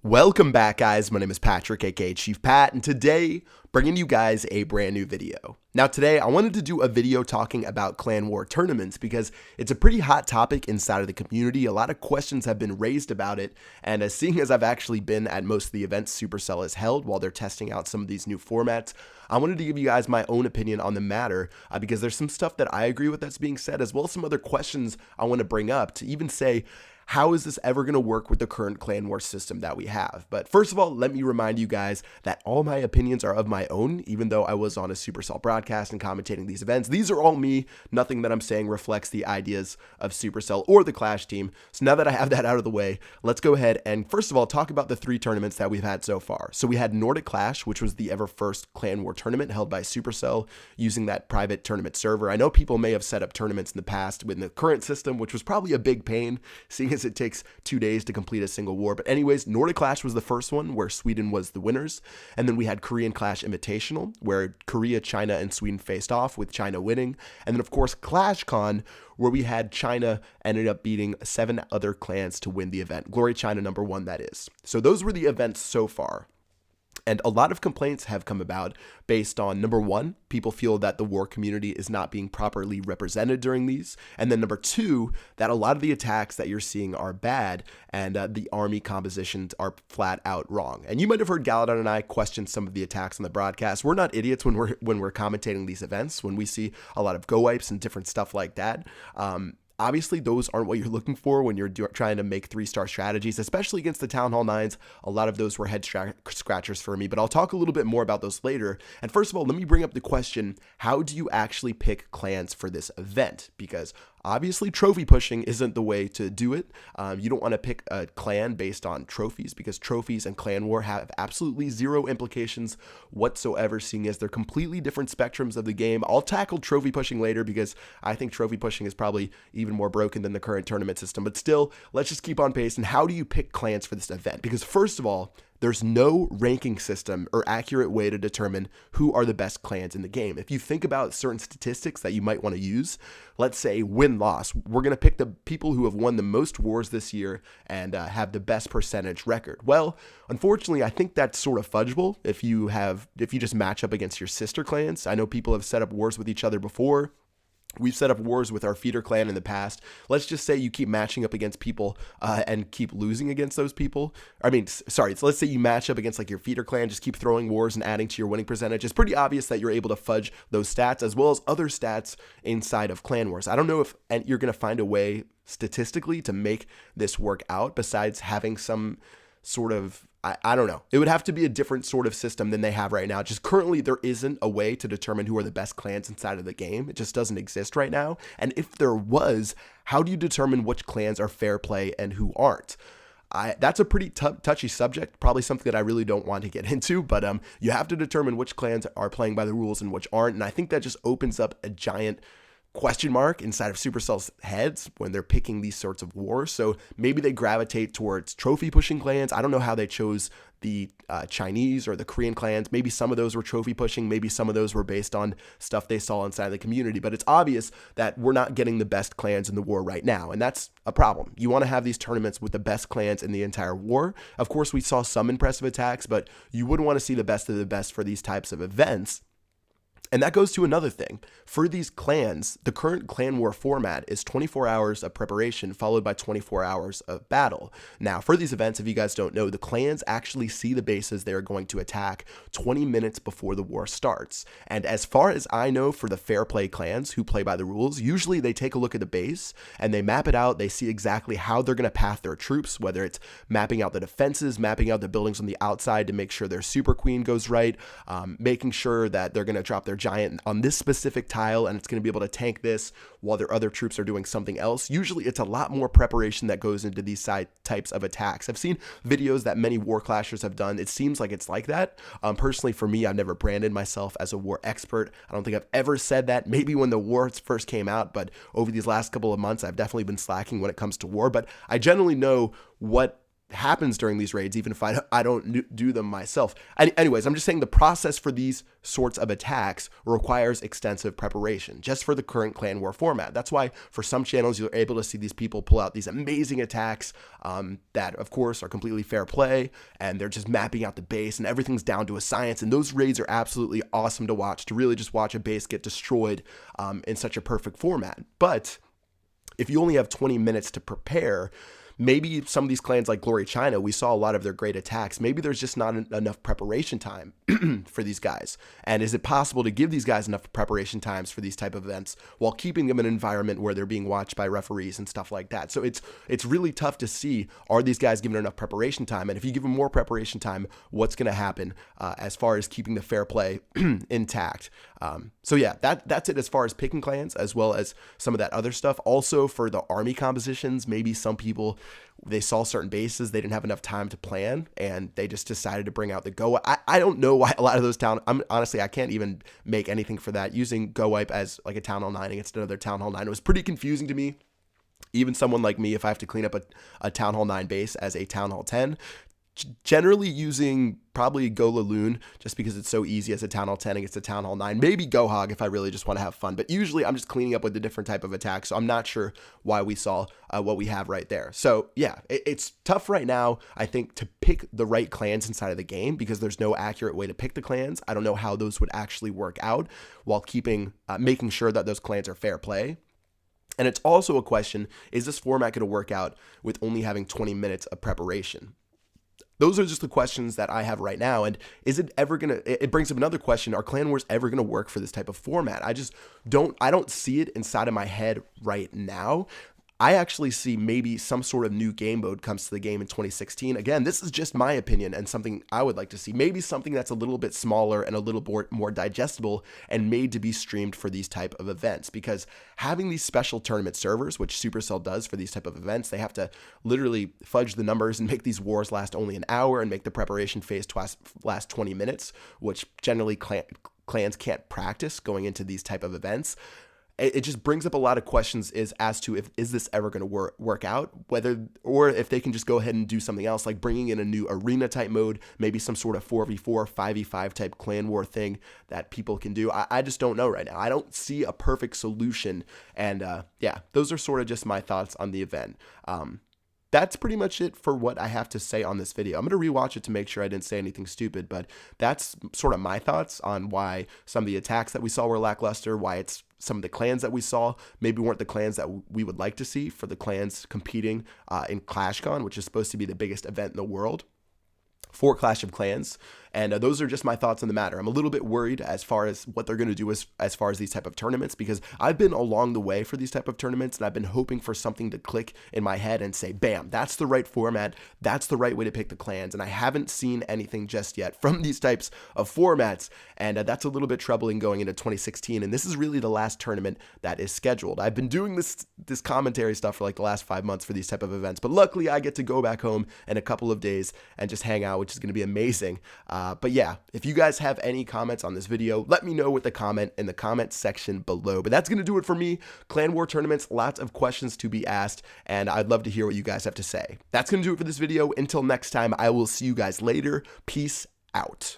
Welcome back, guys. My name is Patrick, aka Chief Pat, and today, bringing you guys a brand new video. Now today, I wanted to do a video talking about clan war tournaments because it's a pretty hot topic inside of the community. A lot of questions have been raised about it, and seeing as I've actually been at most of the events Supercell has held while they're testing out some of these new formats, I wanted to give you guys my own opinion on the matter because there's some stuff that I agree with that's being said, as well as some other questions I want to bring up to even say, how is this ever going to work with the current clan war system that we have? But first of all, let me remind you guys that all my opinions are of my own, even though I was on a Supercell broadcast and commentating these events. These are all me. Nothing that I'm saying reflects the ideas of Supercell or the Clash team. So now that I have that out of the way, let's go ahead and first of all talk about the 3 tournaments that we've had so far. So we had Nordic Clash, which was the ever first clan war tournament held by Supercell using that private tournament server. I know people may have set up tournaments in the past with the current system, which was probably a big pain, seeing as it takes 2 days to complete a single war. But anyways, Nordic Clash was the first one where Sweden was the winners. And then we had Korean Clash Invitational, where Korea, China, and Sweden faced off, with China winning. And then of course ClashCon, where we had China ended up beating 7 other clans to win the event. Glory China #1, that is. So those were the events so far. And a lot of complaints have come about based on, number 1, people feel that the war community is not being properly represented during these. And then number 2, that a lot of the attacks that you're seeing are bad and the army compositions are flat out wrong. And you might have heard Galadon and I question some of the attacks on the broadcast. We're not idiots when we're commentating these events, when we see a lot of go wipes and different stuff like that. Obviously, those aren't what you're looking for when you're trying to make 3-star strategies, especially against the Town Hall 9s. A lot of those were head scratchers for me, but I'll talk a little bit more about those later. And first of all, let me bring up the question, how do you actually pick clans for this event? Because obviously, trophy pushing isn't the way to do it. You don't want to pick a clan based on trophies, because trophies and clan war have absolutely zero implications whatsoever, seeing as they're completely different spectrums of the game. I'll tackle trophy pushing later because I think trophy pushing is probably even more broken than the current tournament system. But still, let's just keep on pace. And how do you pick clans for this event? Because first of all, there's no ranking system or accurate way to determine who are the best clans in the game. If you think about certain statistics that you might want to use, let's say win-loss, we're going to pick the people who have won the most wars this year and have the best percentage record. Well, unfortunately, I think that's sort of fudgeable if you just match up against your sister clans. I know people have set up wars with each other before. We've set up wars with our feeder clan in the past. Let's just say you keep matching up against people and keep losing against those people. So let's say you match up against like your feeder clan, just keep throwing wars and adding to your winning percentage. It's pretty obvious that you're able to fudge those stats as well as other stats inside of clan wars. I don't know if you're going to find a way statistically to make this work out besides having some sort of, I don't know. It would have to be a different sort of system than they have right now. Just currently, there isn't a way to determine who are the best clans inside of the game. It just doesn't exist right now. And if there was, how do you determine which clans are fair play and who aren't? That's a pretty touchy subject, probably something that I really don't want to get into, but you have to determine which clans are playing by the rules and which aren't. And I think that just opens up a giant question mark inside of Supercell's heads when they're picking these sorts of wars. So maybe they gravitate towards trophy pushing clans. I don't know how they chose the Chinese or the Korean clans. Maybe some of those were trophy pushing. Maybe some of those were based on stuff they saw inside the community. But it's obvious that we're not getting the best clans in the war right now. And that's a problem. You want to have these tournaments with the best clans in the entire war. Of course, we saw some impressive attacks, but you wouldn't want to see the best of the best for these types of events. And that goes to another thing. For these clans, the current clan war format is 24 hours of preparation followed by 24 hours of battle. Now, for these events, if you guys don't know, the clans actually see the bases they're going to attack 20 minutes before the war starts. And as far as I know, for the fair play clans who play by the rules, usually they take a look at the base and they map it out. They see exactly how they're going to path their troops, whether it's mapping out the defenses, mapping out the buildings on the outside to make sure their super queen goes right, making sure that they're going to drop their giant on this specific tile and it's going to be able to tank this while their other troops are doing something else. Usually it's a lot more preparation that goes into these types of attacks. I've seen videos that many war clashers have done. It seems like it's like that. Personally, for me, I've never branded myself as a war expert. I don't think I've ever said that. Maybe when the wars first came out, but over these last couple of months, I've definitely been slacking when it comes to war. But I generally know what happens during these raids, even if I don't do them myself. Anyways, I'm just saying the process for these sorts of attacks requires extensive preparation just for the current clan war format. That's why for some channels you're able to see these people pull out these amazing attacks that of course are completely fair play, and they're just mapping out the base and everything's down to a science, and those raids are absolutely awesome to watch, to really just watch a base get destroyed in such a perfect format. But if you only have 20 minutes to prepare, maybe some of these clans like Glory China, we saw a lot of their great attacks. Maybe there's just not enough preparation time for these guys. And is it possible to give these guys enough preparation times for these type of events while keeping them in an environment where they're being watched by referees and stuff like that? So it's really tough to see, are these guys given enough preparation time? And if you give them more preparation time, what's going to happen as far as keeping the fair play intact? So yeah, that's it as far as picking clans, as well as some of that other stuff. Also for the army compositions, maybe some people, they saw certain bases, they didn't have enough time to plan, and they just decided to bring out the Go. I don't know why a lot of those honestly, I can't even make anything for that. Using Go Wipe as like a Town Hall 9 against another Town Hall 9, it was pretty confusing to me. Even someone like me, if I have to clean up a Town Hall 9 base as a Town Hall 10, generally using probably Go Laloon just because it's so easy as a Town Hall 10 against a Town Hall 9. Maybe Go Hog if I really just want to have fun. But usually I'm just cleaning up with a different type of attack. So I'm not sure why we saw what we have right there. So yeah, it's tough right now, I think, to pick the right clans inside of the game because there's no accurate way to pick the clans. I don't know how those would actually work out while making sure that those clans are fair play. And it's also a question, is this format going to work out with only having 20 minutes of preparation? Those are just the questions that I have right now. And is it ever going to, it brings up another question. Are clan wars ever going to work for this type of format? I don't see it inside of my head right now. I actually see maybe some sort of new game mode comes to the game in 2016. Again, this is just my opinion and something I would like to see. Maybe something that's a little bit smaller and a little more digestible and made to be streamed for these type of events. Because having these special tournament servers, which Supercell does for these type of events, they have to literally fudge the numbers and make these wars last only an hour and make the preparation phase last 20 minutes, which generally clans can't practice going into these type of events. It just brings up a lot of questions as to is this ever going to work out, or if they can just go ahead and do something else, like bringing in a new arena type mode, maybe some sort of 4v4, 5v5 type clan war thing that people can do. I just don't know right now. I don't see a perfect solution. And yeah, those are sort of just my thoughts on the event. That's pretty much it for what I have to say on this video. I'm going to rewatch it to make sure I didn't say anything stupid, but that's sort of my thoughts on why some of the attacks that we saw were lackluster, why it's some of the clans that we saw maybe weren't the clans that we would like to see for the clans competing in ClashCon, which is supposed to be the biggest event in the world for Clash of Clans. And those are just my thoughts on the matter. I'm a little bit worried as far as what they're going to do as far as these type of tournaments, because I've been along the way for these type of tournaments, and I've been hoping for something to click in my head and say, bam, that's the right format. That's the right way to pick the clans. And I haven't seen anything just yet from these types of formats. And that's a little bit troubling going into 2016. And this is really the last tournament that is scheduled. I've been doing this commentary stuff for like the last 5 months for these type of events, but luckily I get to go back home in a couple of days and just hang out, which is going to be amazing. But yeah, if you guys have any comments on this video, let me know with the comment in the comment section below. But that's going to do it for me. Clan War tournaments, lots of questions to be asked, and I'd love to hear what you guys have to say. That's going to do it for this video. Until next time, I will see you guys later. Peace out.